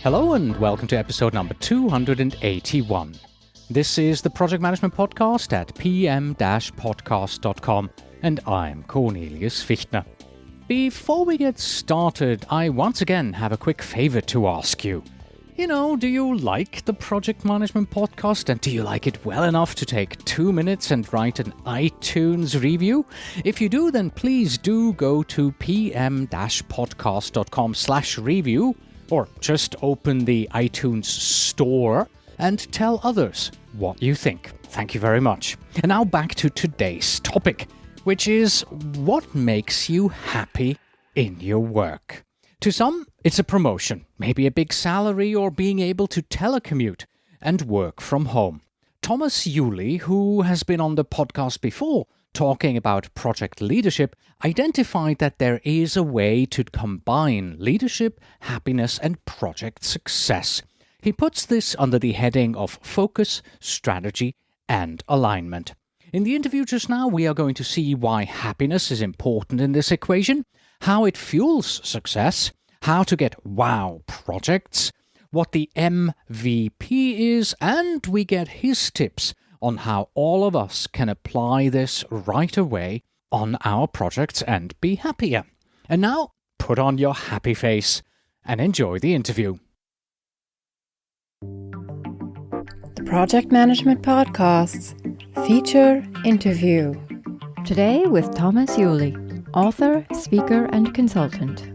Hello and welcome to episode number 281. This is the Project Management Podcast at pm-podcast.com, and I'm Cornelius Fichtner. Before we get started, I once again have a quick favor to ask you. Do you like the Project Management Podcast, and do you like it well enough to take 2 minutes and write an iTunes review? If you do, then please do go to pm-podcast.com/review, or just open the iTunes store and tell others what you think. Thank you very much. And now back to today's topic, which is what makes you happy in your work. To some, it's a promotion, maybe a big salary, or being able to telecommute and work from home. Thomas Yuly, who has been on the podcast before talking about project leadership, identified that there is a way to combine leadership, happiness, and project success. He puts this under the heading of focus, strategy, and alignment. In the interview just now, we are going to see why happiness is important in this equation, how it fuels success, how to get wow projects, what the MVP is, and we get his tips on how all of us can apply this right away on our projects and be happier. And now, put on your happy face and enjoy the interview. The Project Management Podcasts feature interview. Today with Thomas Yuly, author, speaker, and consultant.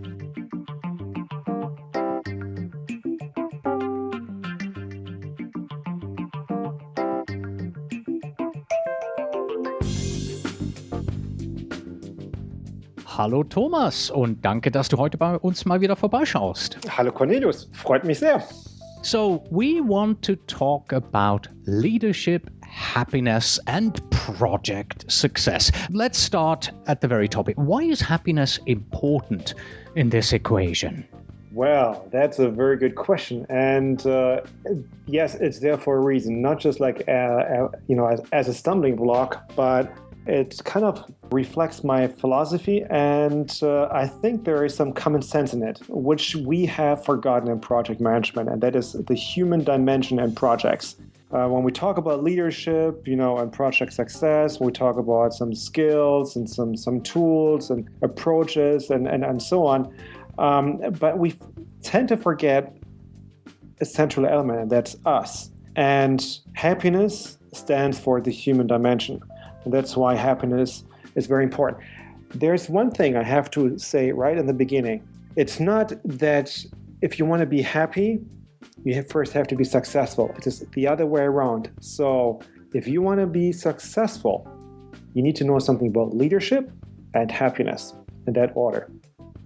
Hallo Thomas und danke, dass du heute bei uns mal wieder vorbeischaust. Hallo Cornelius, freut mich sehr. So, we want to talk about leadership, happiness, and project success. Let's start at the very topic. Why is happiness important in this equation? Well, that's a very good question. And yes, it's there for a reason, not just like, as a stumbling block, but it kind of reflects my philosophy, and I think there is some common sense in it, which we have forgotten in project management, and that is the human dimension in projects. When we talk about leadership, and project success, we talk about some skills and some tools and approaches and so on. But we tend to forget a central element, and that's us. And happiness stands for the human dimension. And that's why happiness is very important. There's one thing I have to say right in the beginning. It's not that if you want to be happy, you first have to be successful. It is the other way around. So if you want to be successful, you need to know something about leadership and happiness in that order.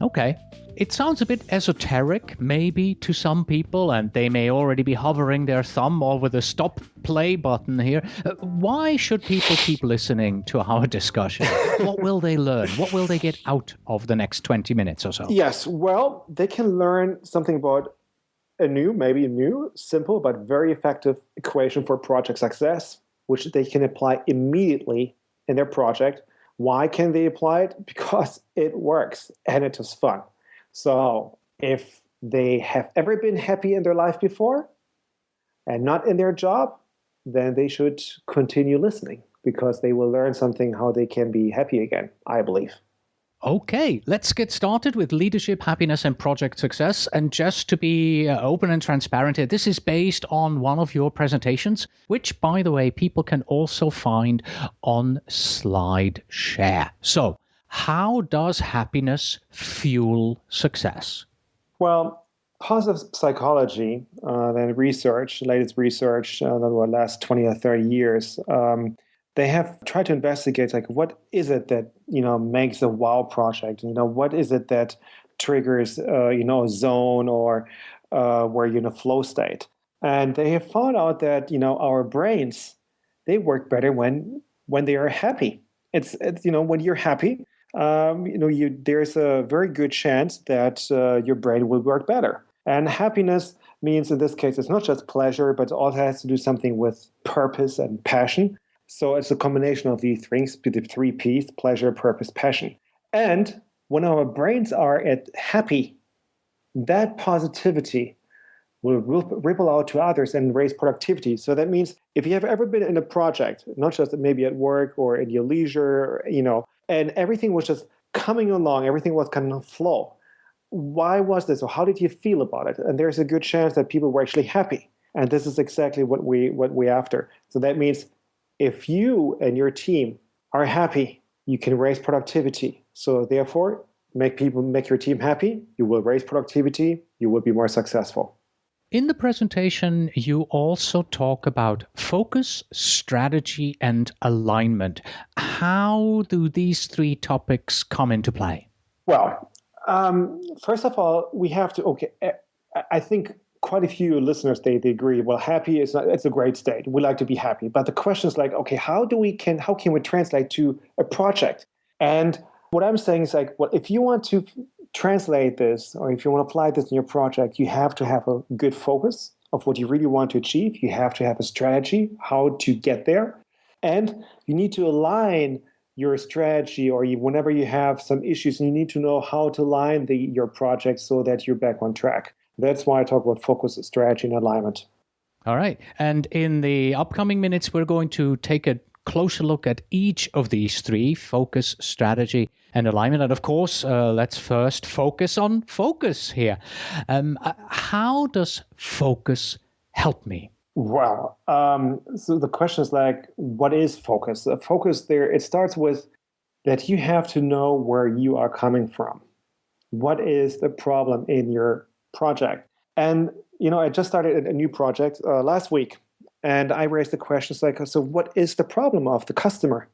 Okay. It sounds a bit esoteric, maybe, to some people, and they may already be hovering their thumb over the stop play button here. Why should people keep listening to our discussion? What will they learn? What will they get out of the next 20 minutes or so? Yes, well, they can learn something about a new, simple, but very effective equation for project success, which they can apply immediately in their project. Why can they apply it? Because it works and it is fun. So if they have ever been happy in their life before and not in their job, then they should continue listening because they will learn something how they can be happy again, I believe. Okay, let's get started with leadership, happiness, and project success. And just to be open and transparent here, this is based on one of your presentations, which, by the way, people can also find on SlideShare. So, how does happiness fuel success? Well, positive psychology, latest research that will last 20 or 30 years, they have tried to investigate, what is it that, makes a wow project? What is it that triggers, a zone or where you're in a flow state? And they have found out that, our brains, they work better when they are happy. It's when you're happy, there's a very good chance that your brain will work better. And happiness means, in this case, it's not just pleasure, but it also has to do something with purpose and passion. So it's a combination of these things, the 3 Ps, pleasure, purpose, passion. And when our brains are at happy, that positivity will ripple out to others and raise productivity. So that means if you have ever been in a project, not just maybe at work or in your leisure, and everything was just coming along, everything was kind of flow. Why was this? Or how did you feel about it? And there's a good chance that people were actually happy. And this is exactly what we after. So that means if you and your team are happy, you can raise productivity. So therefore, make your team happy, you will raise productivity, you will be more successful. In the presentation, you also talk about focus, strategy, and alignment. How do these three topics come into play? Well, first of all, we have to, I think quite a few listeners, they agree, well, happy it's a great state. We like to be happy. But the question is like, okay, how can we translate to a project? And what I'm saying is like, well, if you want to translate this, or if you want to apply this in your project, you have to have a good focus of what you really want to achieve. You have to have a strategy, how to get there. And you need to align your strategy, or whenever you have some issues, you need to know how to align your project so that you're back on track. That's why I talk about focus, strategy, and alignment. All right. And in the upcoming minutes, we're going to take a closer look at each of these three: focus, strategy, and alignment. And of course, let's first focus on focus here. How does focus help me? Well, so the question is like, what is focus? Focus there, it starts with that you have to know where you are coming from. What is the problem in your project? And, I just started a new project last week, and I raised the questions like, so what is the problem of the customer?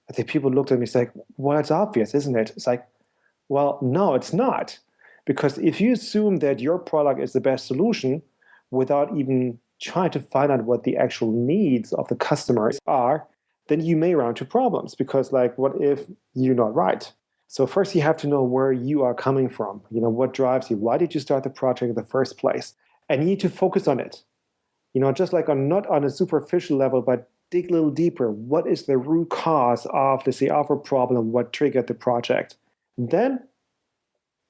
I think people looked at me and said, well, it's obvious, isn't it? It's like, well, no, it's not. Because if you assume that your product is the best solution without even trying to find out what the actual needs of the customers are, then you may run into problems. Because like, what if you're not right? So first you have to know where you are coming from. What drives you? Why did you start the project in the first place? And you need to focus on it. Just like not on a superficial level, but dig a little deeper. What is the root cause of a problem? What triggered the project? Then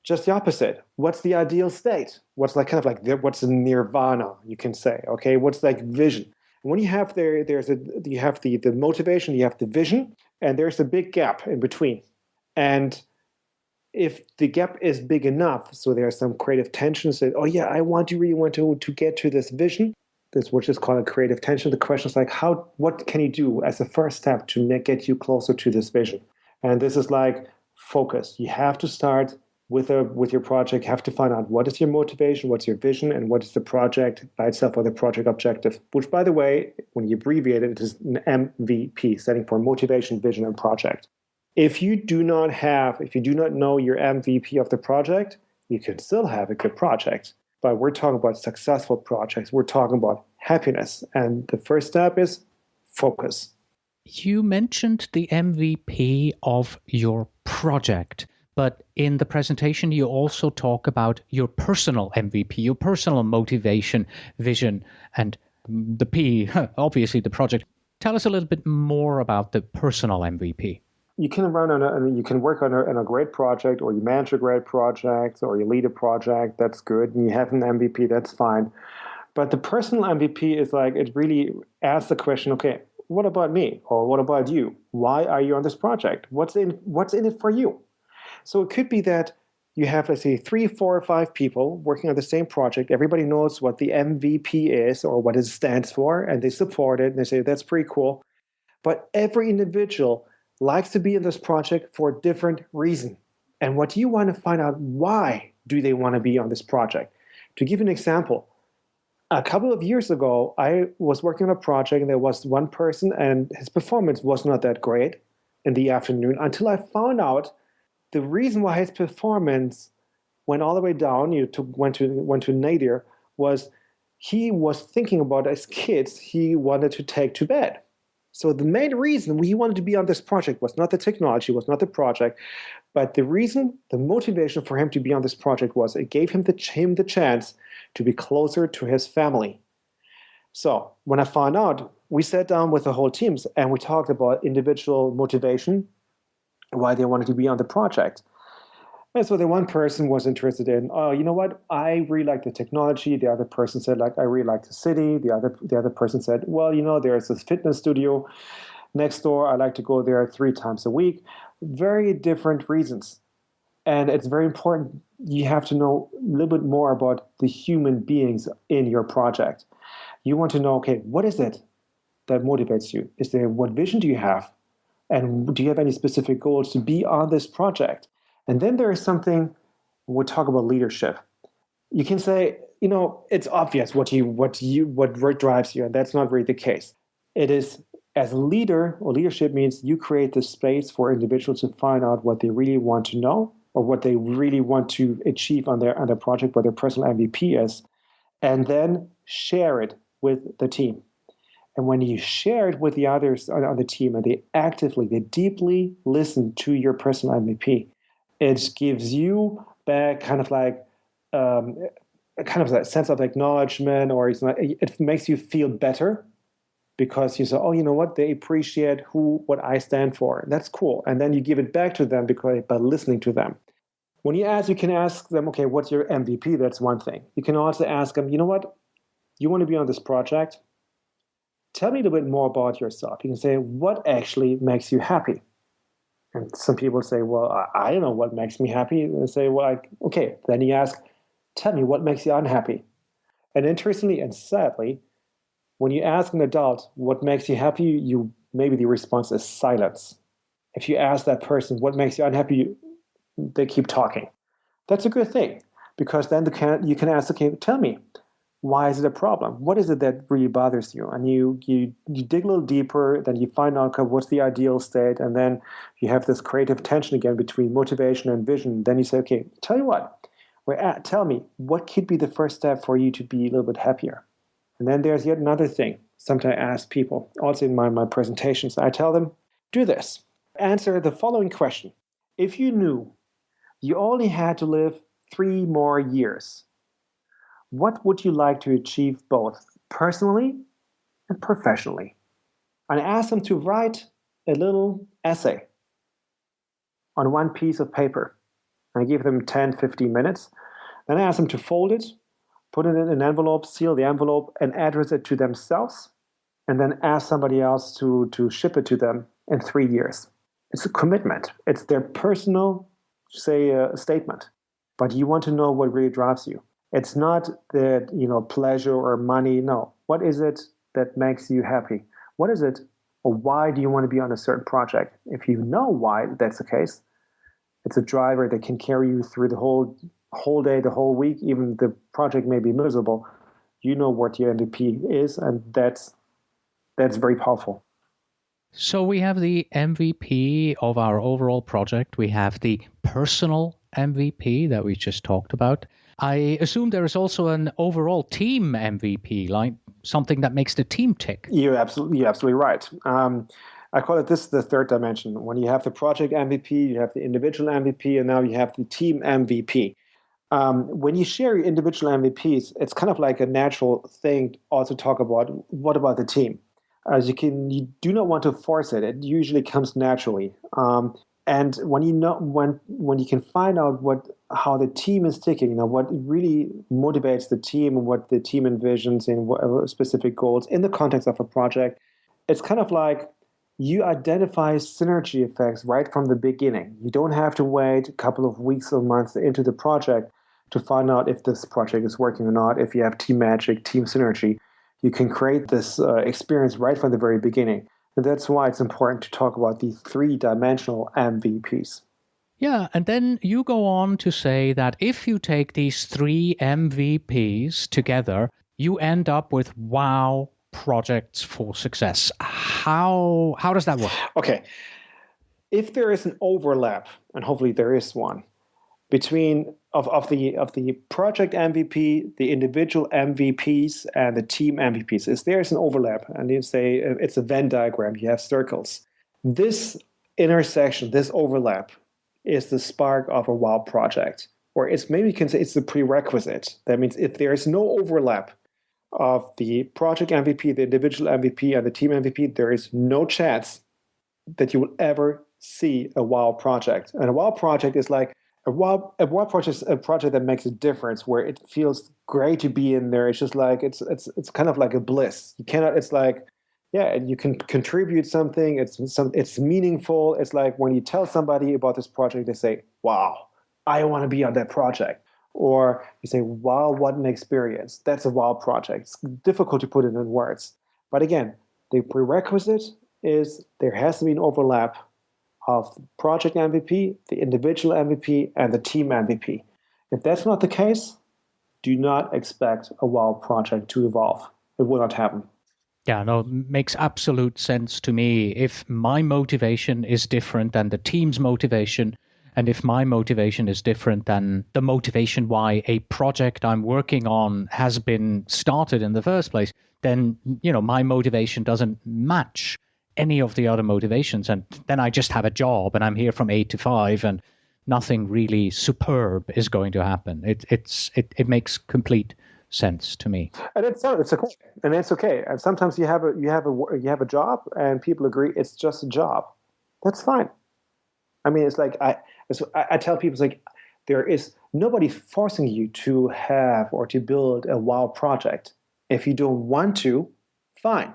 just the opposite. What's the ideal state? What's what's the nirvana, you can say? Okay, what's like vision? And when you have you have the motivation, you have the vision, and there's a big gap in between. And if the gap is big enough, so there are some creative tensions that, oh yeah, I really want to get to this vision. This which is called a creative tension. The question is like, what can you do as a first step to get you closer to this vision? And this is like focus. You have to start with your project. You have to find out what is your motivation, what's your vision, and what is the project by itself, or the project objective. Which, by the way, when you abbreviate it, it is an MVP, standing for motivation, vision, and project. If you do not know your MVP of the project, you can still have a good project. But we're talking about successful projects. We're talking about happiness. And the first step is focus. You mentioned the MVP of your project, but in the presentation, you also talk about your personal MVP, your personal motivation, vision, and the P, obviously the project. Tell us a little bit more about the personal MVP. You can you can work on a great project, or you manage a great project, or you lead a project. That's good. And you have an MVP. That's fine. But the personal MVP is like, it really asks the question, okay, what about me? Or what about you? Why are you on this project? What's in it for you? So it could be that you have, let's say, 3, 4, or 5 people working on the same project. Everybody knows what the MVP is or what it stands for, and they support it. And they say, that's pretty cool. But every individual likes to be in this project for a different reason. And what you want to find out, why do they want to be on this project? To give an example, a couple of years ago, I was working on a project, and there was one person, and his performance was not that great in the afternoon, until I found out the reason why his performance went all the way down, went to nadir, was he was thinking about his kids he wanted to take to bed. So the main reason he wanted to be on this project was not the technology, was not the project, but the motivation for him to be on this project was it gave him the chance to be closer to his family. So when I found out, we sat down with the whole teams and we talked about individual motivation, why they wanted to be on the project. And so the one person was interested in, oh, you know what? I really like the technology. The other person said, like, I really like the city. The other person said, well, there's this fitness studio next door. I like to go there 3 times a week. Very different reasons. And it's very important. You have to know a little bit more about the human beings in your project. You want to know, okay, what is it that motivates you? What vision do you have? And do you have any specific goals to be on this project? And then there is something, we'll talk about leadership. You can say, it's obvious what drives you, and that's not really the case. It is, as a leader, or leadership means you create the space for individuals to find out what they really want to know, or what they really want to achieve on their project, what their personal MVP is, and then share it with the team. And when you share it with the others on the team, and they deeply listen to your personal MVP, it gives you back kind of like that sense of acknowledgement, or it makes you feel better, because you say, oh, you know what? They appreciate what I stand for. That's cool. And then you give it back to them by listening to them. When you can ask them, okay, what's your MVP? That's one thing. You can also ask them, you know what? You want to be on this project? Tell me a little bit more about yourself. You can say, what actually makes you happy? And some people say, well, I don't know what makes me happy. And they say, well, okay. Then you ask, tell me what makes you unhappy. And interestingly and sadly, when you ask an adult what makes you happy, maybe the response is silence. If you ask that person what makes you unhappy, they keep talking. That's a good thing, because then you can ask, okay, tell me, why is it a problem? What is it that really bothers you? And you dig a little deeper, then you find out, okay, what's the ideal state, and then you have this creative tension again between motivation and vision. Then you say, okay, tell you what, tell me, what could be the first step for you to be a little bit happier? And then there's yet another thing. Sometimes I ask people, also in my presentations, I tell them, do this. Answer the following question. If you knew you only had to live 3 more years, what would you like to achieve both personally and professionally? And I ask them to write a little essay on one piece of paper. And I give them 10, 15 minutes. Then I ask them to fold it, put it in an envelope, seal the envelope, and address it to themselves, and then ask somebody else to ship it to them in 3 years. It's a commitment. It's their personal, statement. But you want to know what really drives you. It's not that, pleasure or money. No. What is it that makes you happy? What is it, or why do you want to be on a certain project? If you know why that's the case, it's a driver that can carry you through the whole day, the whole week. Even the project may be miserable. You know what your MVP is, and that's very powerful. So we have the MVP of our overall project. We have the personal MVP that we just talked about. I assume there is also an overall team MVP, like something that makes the team tick. You're absolutely right. I call it the third dimension. When you have the project MVP, you have the individual MVP, and now you have the team MVP. When you share your individual MVPs, it's kind of like a natural thing also talk about what about the team. You do not want to force it. It usually comes naturally. And when you can find out how the team is ticking, what really motivates the team and what the team envisions in what specific goals in the context of a project, it's kind of like you identify synergy effects right from the beginning. You don't have to wait a couple of weeks or months into the project to find out if this project is working or not. If you have team magic, team synergy, you can create this experience right from the very beginning. And that's why it's important to talk about the 3-dimensional MVPs. Yeah, and then you go on to say that if you take these 3 MVPs together, you end up with WOW projects for success. How does that work? Okay. If there is an overlap, and hopefully there is one, between of the project MVP, the individual MVPs, and the team MVPs, is there's an overlap, and you say it's a Venn diagram, you have circles. This intersection, this overlap, is the spark of a WOW project, or maybe you can say it's the prerequisite. That means if there is no overlap of the project MVP, the individual MVP, and the team MVP, there is no chance that you will ever see a WOW project. And a WOW project is like A wild project is a project that makes a difference, where it feels great to be in there. It's just like it's kind of like a bliss. You cannot. It's like, yeah, and you can contribute something. It's meaningful. It's like when you tell somebody about this project, they say, "Wow, I want to be on that project." Or you say, "Wow, what an experience." That's a wild project. It's difficult to put it in words. But again, the prerequisite is there has to be an overlap of the project MVP, the individual MVP, and the team MVP. If that's not the case, do not expect a wild project to evolve. It will not happen. Yeah, no, makes absolute sense to me. If my motivation is different than the team's motivation, and if my motivation is different than the motivation why a project I'm working on has been started in the first place, then, my motivation doesn't match any of the other motivations. And then I just have a job and I'm here from 8 to 5 and nothing really superb is going to happen. It makes complete sense to me. And it's okay. And it's okay. And sometimes you have a job and people agree it's just a job. That's fine. I mean, it's like I tell people, it's like there is nobody forcing you to have or to build a wild project. If you don't want to, fine.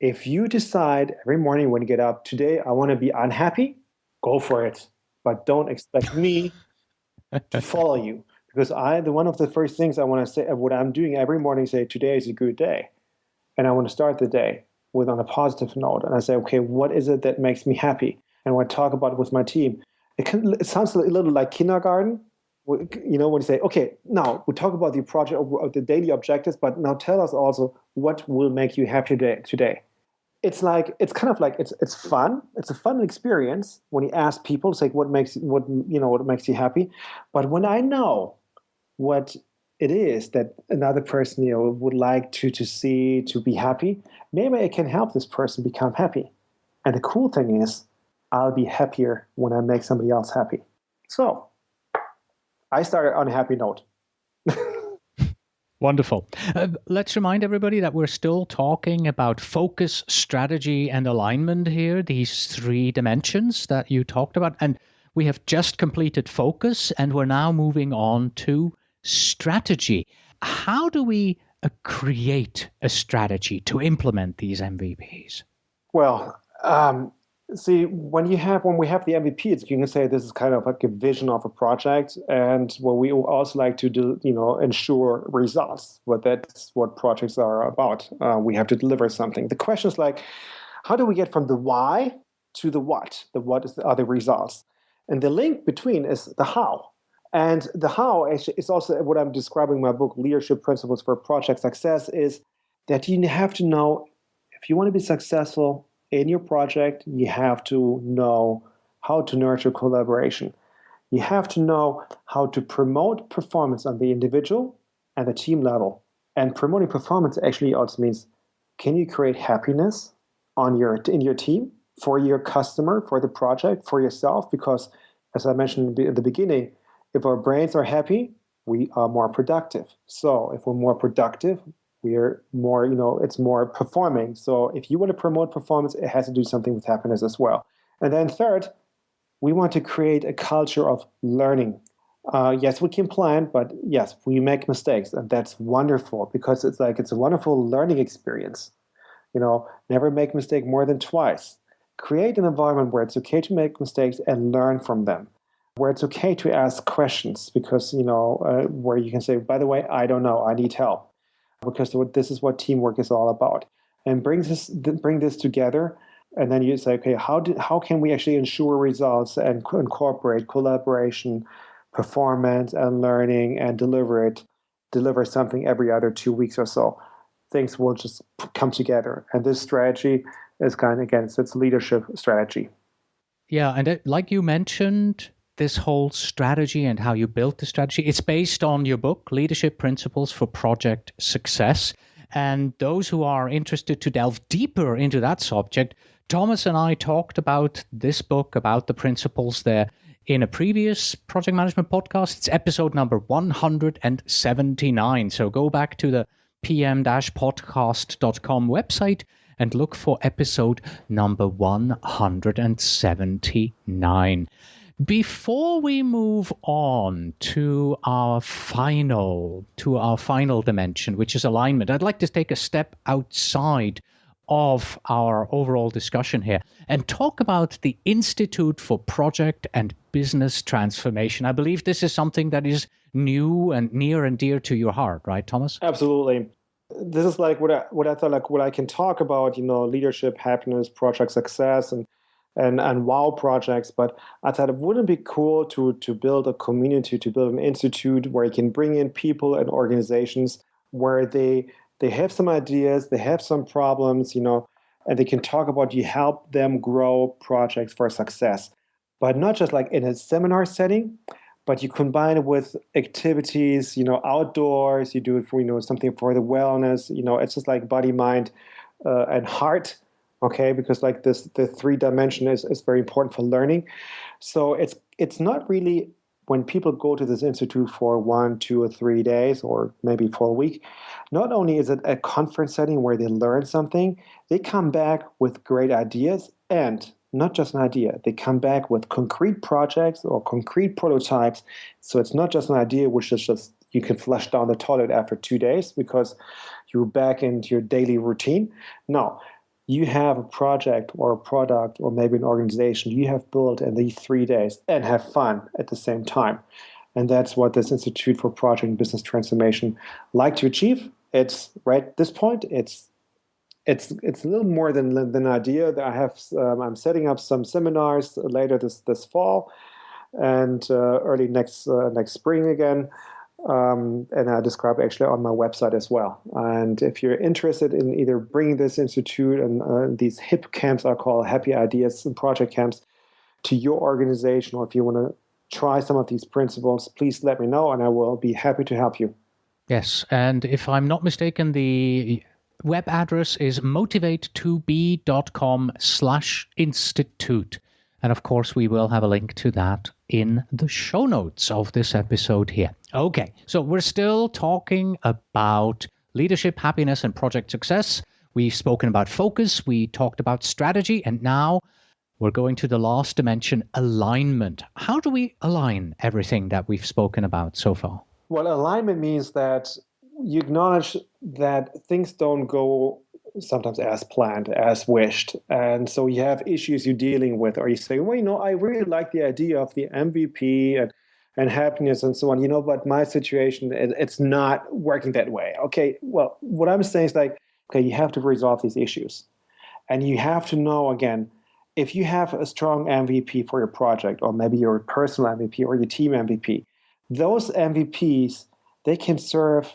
If you decide every morning when you get up, today I want to be unhappy, go for it. But don't expect me to follow you. Because one of the first things I want to say, what I'm doing every morning, say, today is a good day. And I want to start the day on a positive note. And I say, okay, what is it that makes me happy? And when I talk about it with my team, it sounds a little like kindergarten. When you say, okay, now we talk about the project, the daily objectives, but now tell us also what will make you happy today. It's kind of like it's fun. It's a fun experience when you ask people, it's like what makes you happy. But when I know what it is that another person would like to see to be happy, maybe I can help this person become happy. And the cool thing is, I'll be happier when I make somebody else happy. So I started on a happy note. Wonderful. Let's remind everybody that we're still talking about focus, strategy, and alignment here, these 3 dimensions that you talked about. And we have just completed focus, and we're now moving on to strategy. How do we create a strategy to implement these MVPs? Well, see, when we have the MVP, you can say this is kind of like a vision of a project, and we also like to ensure results. But that's what projects are about. We have to deliver something. The question is like, how do we get from the why to the what? The what are the results, and the link between is the how. And the how is also what I'm describing in my book, Leadership Principles for Project Success, is that you have to know if you want to be successful in your project, you have to know how to nurture collaboration. You have to know how to promote performance on the individual and the team level. And promoting performance actually also means, can you create happiness in your team, for your customer, for the project, for yourself? Because as I mentioned at the beginning, if our brains are happy, we are more productive. So if we're more productive, we're more, it's more performing. So if you want to promote performance, it has to do something with happiness as well. And then third, we want to create a culture of learning. Yes, we can plan, but yes, we make mistakes. And that's wonderful because it's a wonderful learning experience. Never make a mistake more than twice. Create an environment where it's okay to make mistakes and learn from them. Where it's okay to ask questions because, where you can say, by the way, I don't know, I need help. Because this is what teamwork is all about. And bring this together. And then you say, okay, how can we actually ensure results and incorporate collaboration, performance, and learning and deliver something every other 2 weeks or so. Things will just come together. And this strategy is it's leadership strategy. Yeah, and like you mentioned, this whole strategy and how you built the strategy, it's based on your book, Leadership Principles for Project Success. And those who are interested to delve deeper into that subject, Thomas and I talked about this book, about the principles there in a previous project management podcast. It's episode number 179. So go back to the pm-podcast.com website and look for episode number 179. Before we move on to our final dimension, which is alignment, I'd like to take a step outside of our overall discussion here and talk about the Institute for Project and Business Transformation. I believe this is something that is new and near and dear to your heart, right, Thomas? Absolutely. This is like what I thought, like what I can talk about, leadership, happiness, project success, and wow projects. But I thought it wouldn't be cool to build a community, to build an institute where you can bring in people and organizations where they have some ideas, they have some problems, and they can talk about you help them grow projects for success. But not just like in a seminar setting, but you combine it with activities, outdoors, you do it for, something for the wellness, it's just like body, mind, and heart. Okay, because like this, the 3 dimension is very important for learning. So it's not really when people go to this institute for 1, 2, or 3 days, or maybe for a week. Not only is it a conference setting where they learn something, they come back with great ideas, and not just an idea. They come back with concrete projects or concrete prototypes. So it's not just an idea which is just you can flush down the toilet after 2 days because you're back into your daily routine. No. You have a project or a product or maybe an organization you have built in these 3 days and have fun at the same time. And that's what this Institute for Project and Business Transformation like to achieve. It's right at this point, it's a little more than an idea. I'm setting up some seminars later this fall and early next spring again. And I describe actually on my website as well. And if you're interested in either bringing this institute and these HIP camps are called Happy Ideas and Project Camps to your organization, or if you want to try some of these principles, please let me know and I will be happy to help you. Yes, and if I'm not mistaken, the web address is motivate2b.com/institute. And of course, we will have a link to that in the show notes of this episode here. Okay, so we're still talking about leadership, happiness, and project success. We've spoken about focus, we talked about strategy, and now we're going to the last dimension, alignment. How do we align everything that we've spoken about so far? Well, alignment means that you acknowledge that things don't go sometimes as planned, as wished. And so you have issues you're dealing with, or you say, well, I really like the idea of the MVP and happiness and so on, but my situation, it's not working that way. Okay, well, what I'm saying is like, okay, you have to resolve these issues. And you have to know, again, if you have a strong MVP for your project, or maybe your personal MVP or your team MVP, those MVPs, they can serve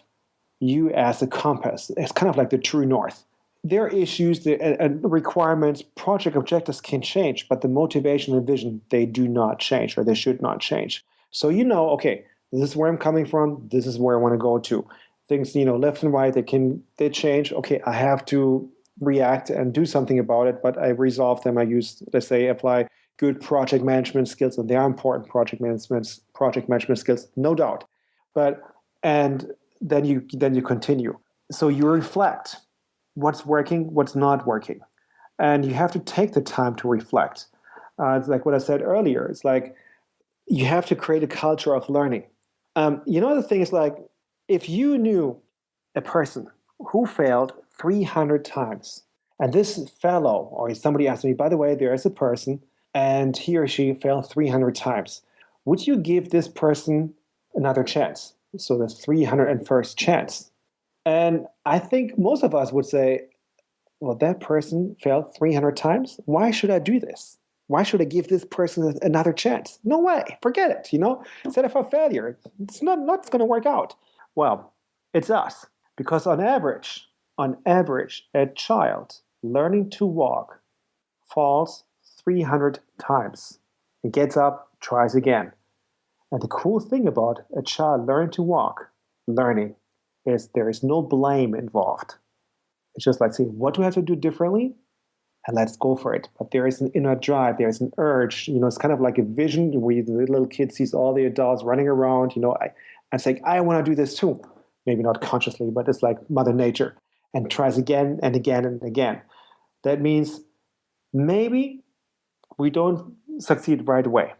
you as a compass. It's kind of like the true north. Their issues and requirements, project objectives can change, but the motivation and vision, they do not change, or they should not change. So okay, this is where I'm coming from. This is where I want to go to. Things, left and right, they change. Okay, I have to react and do something about it, but I resolve them. I apply good project management skills, and they are important project management skills, no doubt. And then you continue. So you reflect what's working, what's not working. And you have to take the time to reflect. It's like what I said earlier. It's like you have to create a culture of learning. The thing is like, if you knew a person who failed 300 times, and this fellow, or somebody asked me, by the way, there is a person, and he or she failed 300 times, would you give this person another chance? So the 301st chance. And I think most of us would say, well, that person failed 300 times. Why should I do this? Why should I give this person another chance? No way. Forget it. Set up for failure. It's not going to work out. Well, it's us. Because on average, a child learning to walk falls 300 times and gets up, tries again. And the cool thing about a child learning to walk, is there is no blame involved. It's just like, see, what do I have to do differently? And let's go for it. But there is an inner drive, there's an urge. It's kind of like a vision where the little kid sees all the adults running around. And saying, I want to do this too. Maybe not consciously, but it's like Mother Nature. And tries again and again and again. That means maybe we don't succeed right away.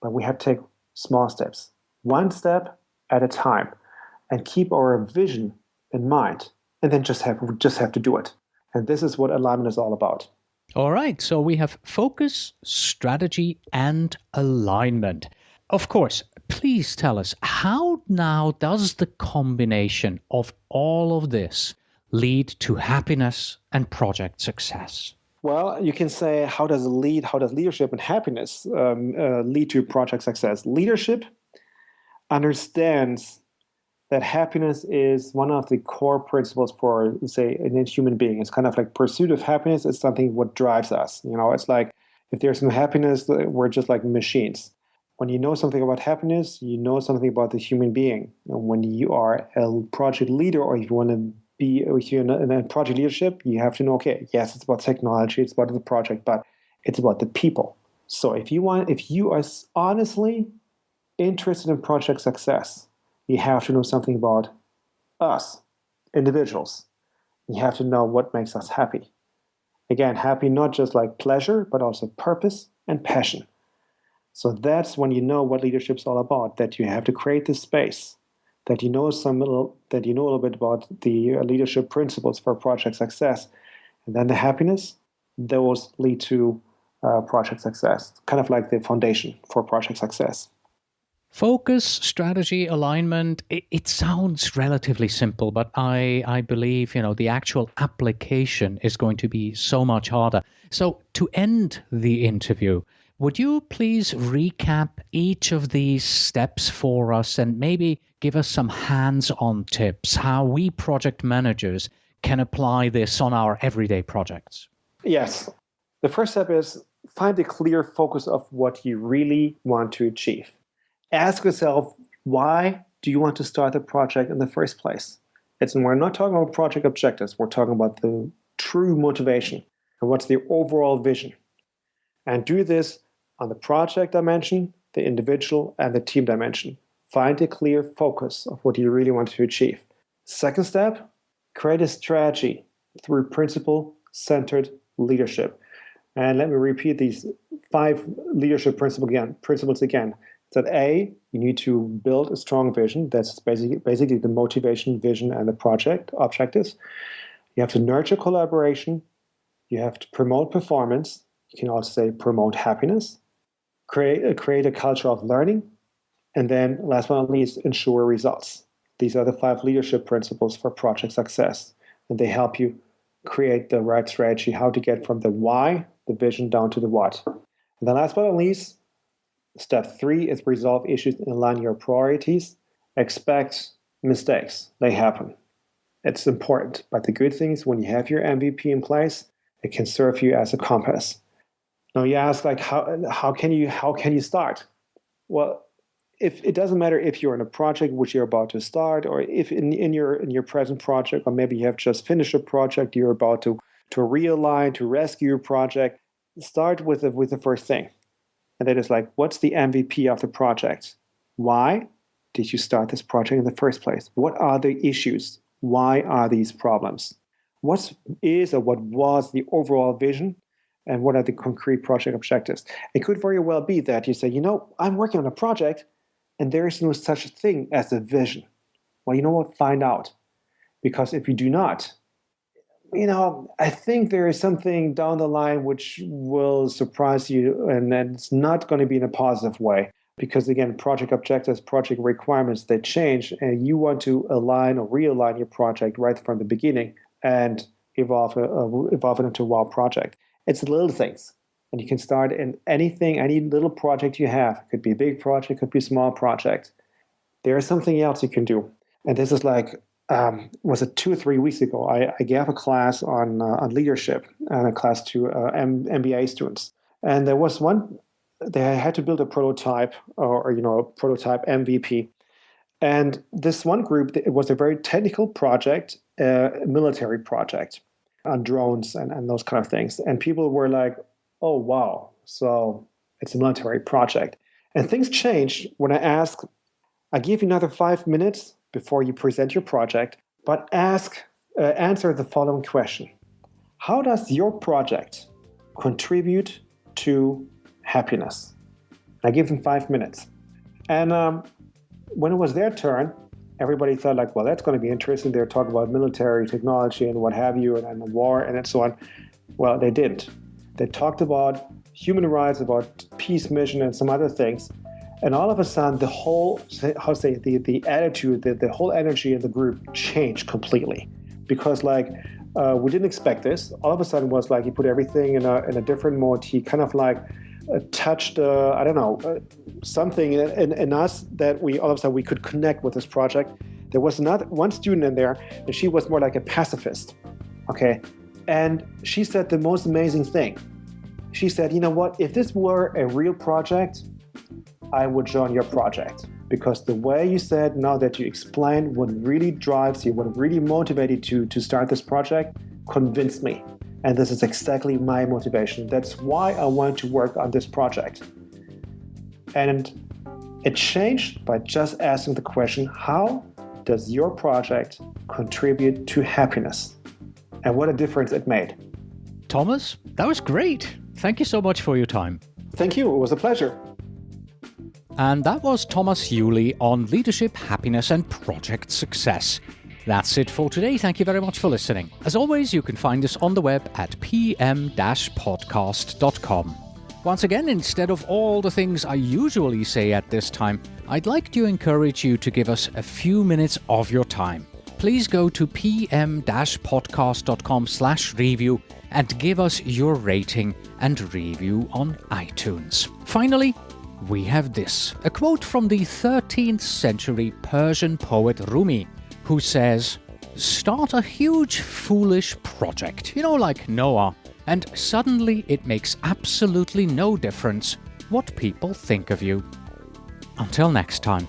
but we have to take small steps, one step at a time, and keep our vision in mind, and then just have to do it. And this is what alignment is all about. All right, so we have focus, strategy, and alignment. Of course, please tell us, how now does the combination of all of this lead to happiness and project success? Well, you can say, how does leadership and happiness lead to project success? Leadership understands that happiness is one of the core principles for, say, a human being. It's kind of like pursuit of happiness is something what drives us. It's like if there's no happiness, we're just like machines. When you know something about happiness, you know something about the human being. And when you are a project leader, or if you want to be in a project leadership, you have to know, okay, yes, it's about technology, it's about the project, but it's about the people. So if you are honestly interested in project success, you have to know something about us, individuals. You have to know what makes us happy. Again, happy not just like pleasure, but also purpose and passion. So that's when you know what leadership's all about, that you have to create this space, that you know a little bit about the leadership principles for project success. And then the happiness, those lead to project success, kind of like the foundation for project success. Focus, strategy, alignment, it sounds relatively simple, but I believe, the actual application is going to be so much harder. So to end the interview, would you please recap each of these steps for us and maybe give us some hands-on tips how we project managers can apply this on our everyday projects? Yes. The first step is find a clear focus of what you really want to achieve. Ask yourself, why do you want to start the project in the first place? We're not talking about project objectives. We're talking about the true motivation and what's the overall vision. And do this on the project dimension, the individual, and the team dimension. Find a clear focus of what you really want to achieve. Second step, create a strategy through principle-centered leadership. And let me repeat these 5 leadership principles again. That A, you need to build a strong vision. That's basically the motivation, vision, and the project objectives. You have to nurture collaboration. You have to promote performance. You can also say promote happiness. Create a culture of learning. And then, last but not least, ensure results. These are the 5 leadership principles for project success. And they help you create the right strategy, how to get from the why, the vision, down to the what. And then last but not least, step 3 is resolve issues and align your priorities. Expect mistakes. They happen. It's important. But the good thing is when you have your MVP in place, it can serve you as a compass. Now you ask, like, how can you start? Well, if it doesn't matter if you're in a project which you're about to start, or if in your present project, or maybe you have just finished a project, you're about to realign, to rescue your project. Start with the first thing. And that is like, what's the MVP of the project? Why did you start this project in the first place? What are the issues? Why are these problems? What is or what was the overall vision? And what are the concrete project objectives? It could very well be that you say, I'm working on a project and there is no such thing as a vision. Well, you know what? Find out. Because if you do not, I think there is something down the line which will surprise you, and then it's not going to be in a positive way. Because again, project objectives, project requirements, they change, and you want to align or realign your project right from the beginning and evolve it into a wow project. It's little things, and you can start in anything, any little project you have. It could be a big project, it could be a small project. There is something else you can do, and this is like, was it 2 or 3 weeks ago? I gave a class on leadership, and a class to MBA students, and there was one. They had to build a prototype, or a prototype MVP, and this one group, it was a very technical project, a military project on drones and those kind of things, and people were like, "Oh wow, so it's a military project," and things changed when I asked. I give you another 5 minutes before you present your project, but answer the following question. How does your project contribute to happiness? I gave them 5 minutes. And when it was their turn, everybody thought like, well, that's going to be interesting. They're talking about military technology and what have you, and war and so on. Well, they didn't. They talked about human rights, about peace mission and some other things. And all of a sudden, the whole, the attitude, the whole energy in the group changed completely. Because we didn't expect this. All of a sudden it was like he put everything in a different mode. He kind of touched, something in us that all of a sudden we could connect with this project. There was not one student in there, and she was more like a pacifist. Okay. And she said the most amazing thing. She said, you know what, if this were a real project, I would join your project. Because the way you said, now that you explained what really drives you, what really motivated you to start this project, convinced me. And this is exactly my motivation. That's why I want to work on this project. And it changed by just asking the question, how does your project contribute to happiness? And what a difference it made. Thomas, that was great. Thank you so much for your time. Thank you. It was a pleasure. And that was Thomas Yulee on leadership, happiness, and project success. That's it for today. Thank you very much for listening. As always, you can find us on the web at pm-podcast.com. Once again, instead of all the things I usually say at this time, I'd like to encourage you to give us a few minutes of your time. Please go to pm-podcast.com/review and give us your rating and review on iTunes. Finally, we have this, a quote from the 13th century Persian poet Rumi, who says, "Start a huge foolish project, like Noah, and suddenly it makes absolutely no difference what people think of you." Until next time.